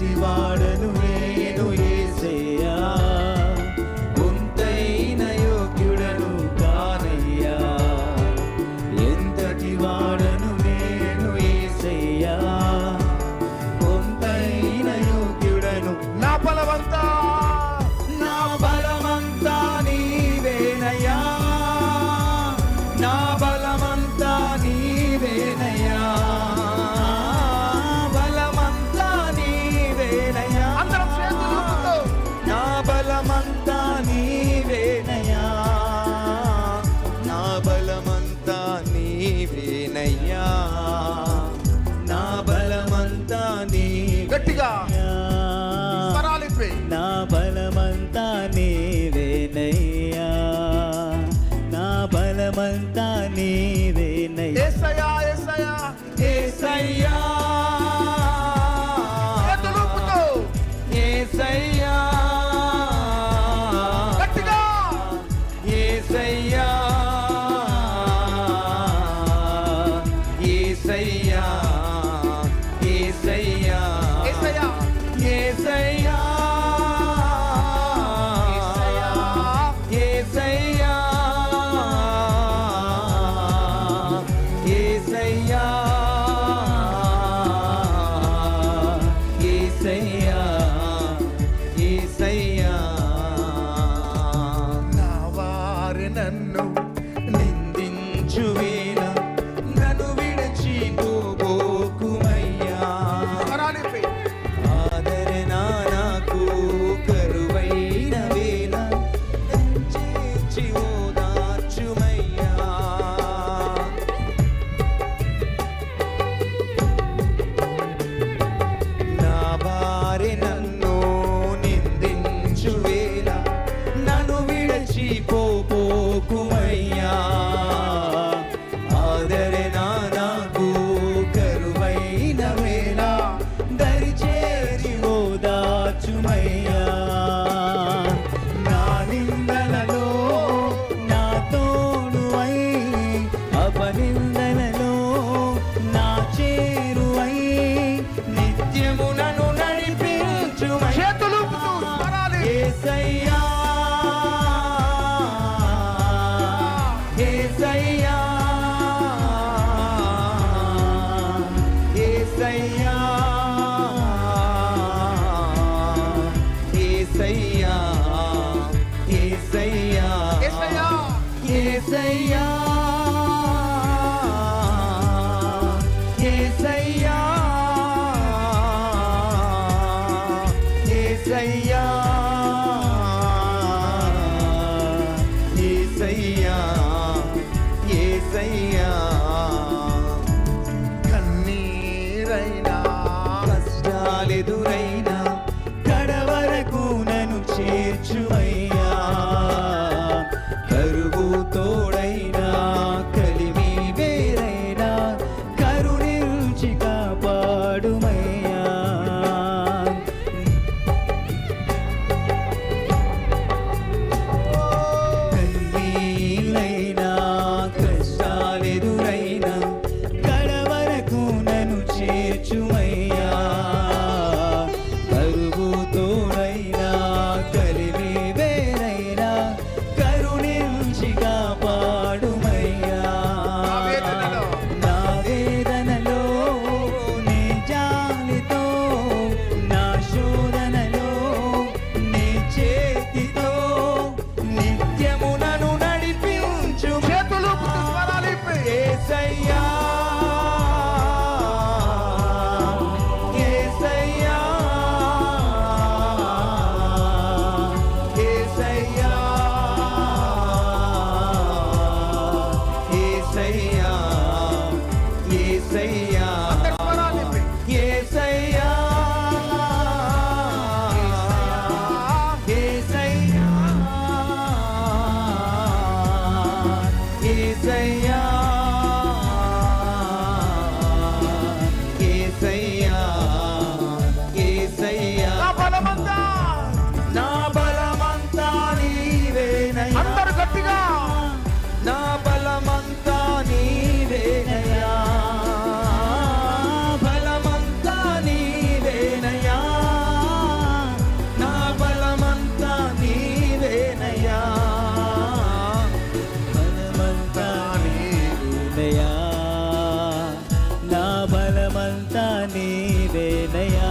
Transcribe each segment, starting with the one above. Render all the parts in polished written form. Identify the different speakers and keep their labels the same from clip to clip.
Speaker 1: ఎంతటి వాడను నేను యేసయ్యా, కొంతైన యోగ్యుడను కానయ్యా. ఎంతటి వాడను నేను యేసయ్యా, కొంతైన యోగ్యుడను.
Speaker 2: నా బలమంతా
Speaker 1: నా బలమంతా నీవేనయ్యా, నా బలమంతా నీవేనయ్యా, బలమంతా నీవేనయ్యా.
Speaker 2: అందరం చేతులు
Speaker 1: నా బలమంతా నీవేనయ్యా, నా బలమంతా నీవేనయ్యా, నా బలమంతా నీ.
Speaker 2: గట్టిగా స్వరాలిపి.
Speaker 1: నా బలమంతా నీవేనయ్యా, నా బలమంతా నీవేనయ్యా.
Speaker 2: యేసయ్యా యేసయ్యా
Speaker 1: యేసయ్యా
Speaker 2: చేతులుపుతూ
Speaker 1: యేసయ్యా,
Speaker 2: గట్టిగా
Speaker 1: యేసయ్యా యేసయ్యా యేసయ్యా
Speaker 2: యేసయ్యా
Speaker 1: యేసయ్యా యేసయ్యా యేసయ్యా యేసయ్యా యేసయ్యా.
Speaker 2: నా వారు నన్ను
Speaker 1: నిందించు వేళ నన్ను విడిచిపోబోకుమయ్యా,
Speaker 2: స్వరాలిపి.
Speaker 1: ఆదరణ నాకు కరువైన వేళ చేర్చి ఓదార్చుమయ్యా. నా భార్య నన్ను నిందించు వేళ నన్ను విడిచిపోబోకుమయ్యా, ఆదరణ నాకు కరువైన వేళ దరిచేరి ఓదార్చుమయ్యా. నా నిందలలో నా తోడువై, అపనిందలలో నా చేరువై, నిత్యము నన్ను నడిపించుమయ్యా.
Speaker 2: చేతులుపుతూ స్వరాలి.
Speaker 1: యేసయ్యా యేసయ్యా యేసయ్యా యేసయ్యా యేసయ్యా
Speaker 2: యేసయ్యా
Speaker 1: యేసయ్యా యేసయ్యా యేసయ్యా యేసయ్యా యేసయ్యా.
Speaker 2: కన్నీరైనా
Speaker 1: కష్టాలెదురైనా కడవరకు నన్ను చేర్చుమయ్యా, కరువు తోడైనా కలిమి వేరైనా కరుణించి కాపాడుమయ్యా. కన్నీళ్ళైనా కష్టాలెదురైనా కడవరకు నన్ను చేర్చుమయ్యా, నీవేనయ్యా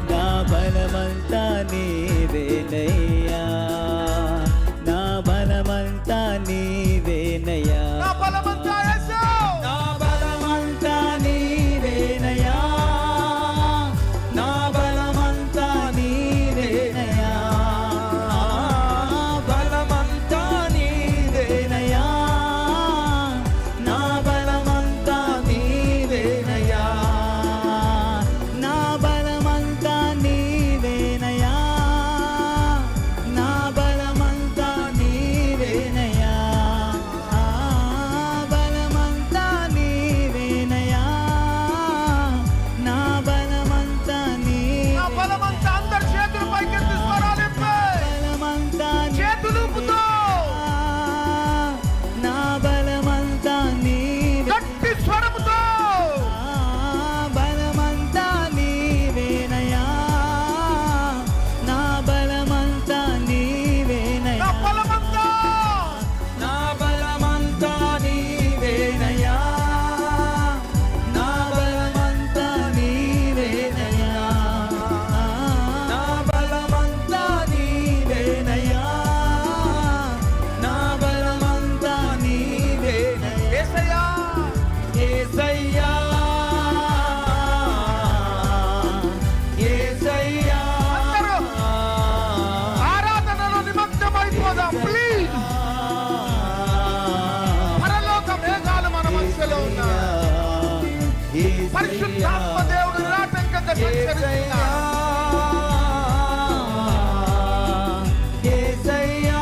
Speaker 1: నా బలమంతా నీవేనయ్యా నా బలమంతా నీవేనయ్యా
Speaker 2: నా బలమంతా యేసు
Speaker 1: నా బలమంతా నీవేనయ్యా నా బలమంతా నీవేనయ్యా బలమంతా నీవేనయ్యా నా బలమంతా నీవేనయ్యా నా బలమంతా నీవేనయ్యా నా బలమంతా నీవేనయ్యా బలమంతా నీవేనయ్యా నా బలమంతా
Speaker 2: నా బలమంతా అందరి చేతులు పైకెత్తి స్వరాలింపే
Speaker 1: బలమంతా
Speaker 2: చేతులుపుతో
Speaker 1: నా బలమంతా
Speaker 2: గట్టి స్వరముతో
Speaker 1: బలమంతా నీవేనయ్యా నా బలమంతా నీవేనయ్యా
Speaker 2: నా బలమంతా
Speaker 1: నా బలమంతా నీవేనయ్యా నా బలమంతా నీవేనయ్యా నా బలమంతా నీవేనయ్యా నా బలమంతా నీవేనయ్యా
Speaker 2: యేసయ్యా
Speaker 1: యేసయ్యా యేసయ్యా
Speaker 2: అందరూ ఆరాధనలో నిమగ్నమైపోదాం ప్లీజ్ పరలోక మేఘాలు మన మధ్యలో ఉన్నాయి పరిశుద్ధాత్మ దేవుడు రాటంకంగా సంచరిస్తున్నారు యేసయ్యా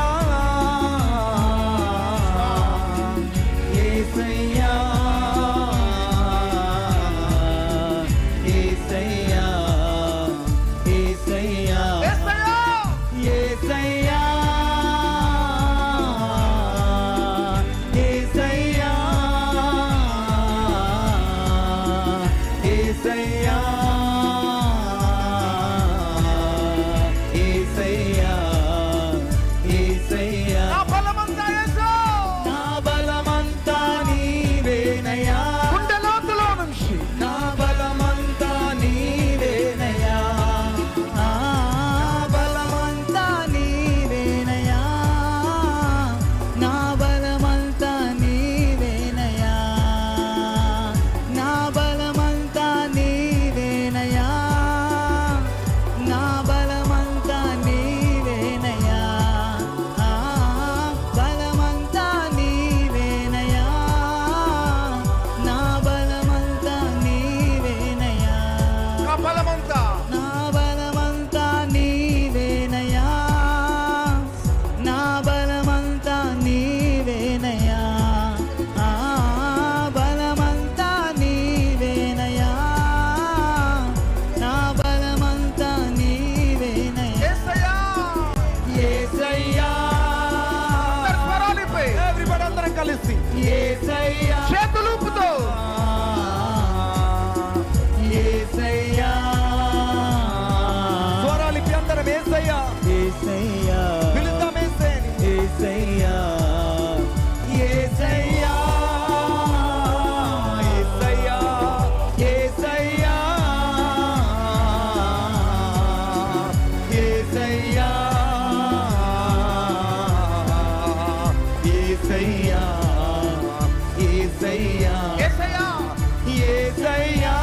Speaker 2: నా బలమంతా యేసు
Speaker 1: నా బలమంతా నీవేనయ్యా
Speaker 2: గుండె లోతులో నుంచి
Speaker 1: నా బలమంతా నీవేనయ్యా నా బలమంతా నీవేనయ్యా నా బలమంతా నీవేనయ్యా నా బలమంతా నీవేనయ్యా నా బలమంతా నీవేనయ్యా బలమంతా నీవేనయ్యా నా బలమంతా నీవేనయ్యా
Speaker 2: నా బలమంతా
Speaker 1: నా బలమంతా నీవేనయ్యా నా బలమంతా నీవేనయ్యా బలమంతా నీవేనయ్యా నా బలమంతా నీవేనయ్యా
Speaker 2: యేసయ్యా
Speaker 1: యేసయ్యా
Speaker 2: అందరి స్వరాలిపై ఎవ్రీబడి అందరం కలిసి
Speaker 1: యేసయ్యా
Speaker 2: చేతులుపుతో
Speaker 1: యేసయ్యా
Speaker 2: స్వరాలిపి అందరం యేసయ్యా
Speaker 1: యేసయ్యా
Speaker 2: పిలుద్దాం యేసయ్యని
Speaker 1: యేసయ్యా యేసయ్యా యేసయ్యా యేసయ్యా యేసయ్యా యేసయ్యా యేసయ్యా
Speaker 2: యేసయ్యా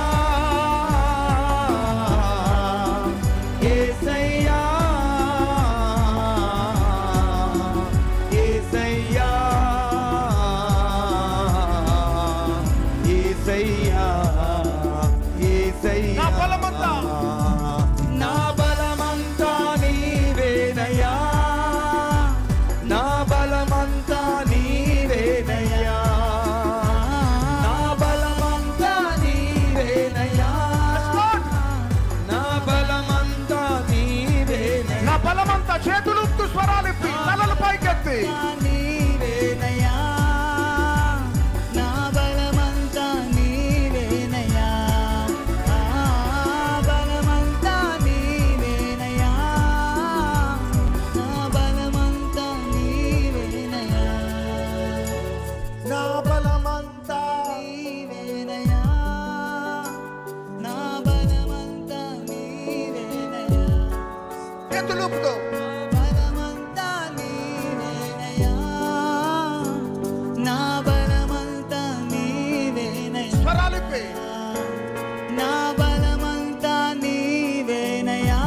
Speaker 1: యేసయ్యా యేసయ్యా యేసయ్యా యేసయ్యా
Speaker 2: నా బలమంతా
Speaker 1: నా బలమంతా నీవేనయ్యా నా బలమంతా నీవేనయ్యా నా బలమంతా నీవేనయ్యా నా బలమంతా నీవేనయ్యా
Speaker 2: నా బలమంతా చేతులుపుతూ స్వరాలిపి తలలు పైకెత్తి
Speaker 1: నీవేనయ్యా నా బలమంతా నీవేనయ్యా బలమంతా నీవేనయ్యా నా బలమంతా నీవేనయ్యా
Speaker 2: నా బలమంతా
Speaker 1: నీవేనయ్యా
Speaker 2: చేతులూపుతూ
Speaker 1: బలమంతా నీవేనయ్యా, నా బలమంతా నీవేనయ్యా,
Speaker 2: స్వరాలిప్పి
Speaker 1: నా బలమంతా నీవేనయ్యా,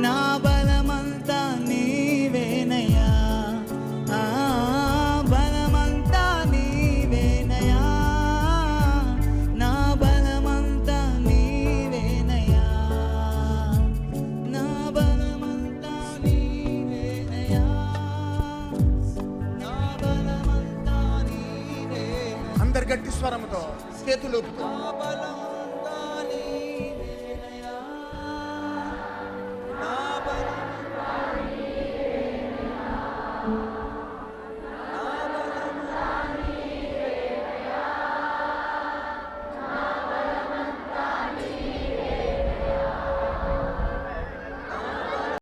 Speaker 1: నా బలమంతా నీవేనయ్యా, బలమంతా నీవేనయ్యా, నా బలమంతా నీవేనయ్యా, నా బలమంతా నీవేనయ్యా, నా బలమంతా నీవేనయ్యా,
Speaker 2: అందరు గట్టి స్వరంతో చేతులూపుతూ
Speaker 1: నా బలమంతా